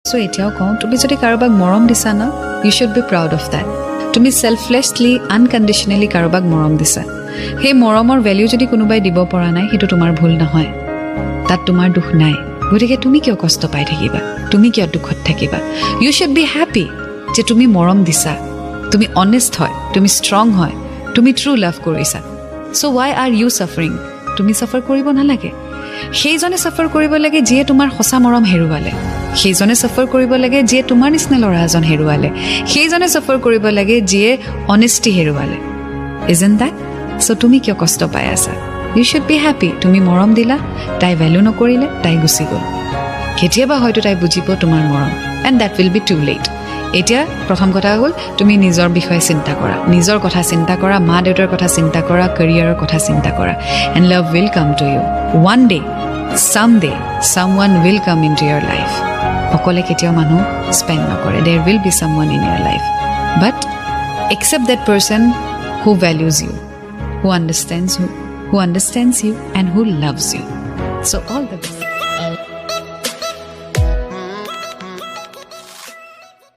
চ' এতিয়াও কওঁ, তুমি যদি কাৰোবাক মৰম দিছা ন, you should be proud of that. তুমি ছেলফলেছলি আনকণ্ডিশ্যনেলি কাৰোবাক মৰম দিছা। সেই মৰমৰ ভেলিউ যদি কোনোবাই দিব পৰা নাই, সেইটো তোমাৰ ভুল নহয়, তাত তোমাৰ দুখ নাই। গতিকে তুমি কিয় কষ্ট পাই থাকিবা? তুমি কিয় দুখত থাকিবা? ইউ শ্বুড বি হেপী যে তুমি মৰম দিছা, তুমি অনেষ্ট হয়, তুমি ষ্ট্ৰং হয়, তুমি ট্ৰু লাভ কৰিছা। চ' ৱাই আৰ ইউ ছাফাৰিং? তুমি ছাফাৰ কৰিব নালাগে। সেইজনে ছাফাৰ কৰিব লাগে যিয়ে তোমাৰ সঁচা মৰম হেৰুৱালে। সেইজনে ছাফাৰ কৰিব লাগে যিয়ে তোমাৰ নিচিনা ল'ৰা এজন হেৰুৱালে। সেইজনে ছাফাৰ কৰিব লাগে যিয়ে অনেষ্টি হেৰুৱালে। Isn't that? চ' তুমি কিয় কষ্ট পাই আছা? You should be happy. তুমি মৰম দিলা, তাই ভেলু নকৰিলে, তাই গুচি গ'ল। কেতিয়াবা হয়তো তাই বুজিব তোমাৰ মৰম, and that will be too late. এতিয়া প্ৰথম কথা হ'ল, তুমি নিজৰ বিষয়ে চিন্তা কৰা, নিজৰ কথা চিন্তা কৰা, মা দেউতাৰ কথা চিন্তা কৰা, কেৰিয়াৰৰ কথা চিন্তা কৰা, and love will come to you. One day, someday, someone will come in to your life. অকলে কেতিয়াও মানুহ স্পেণ্ড নকৰে। There will be someone in your life, but except that person who values you, who understands you and who loves you. So all the best.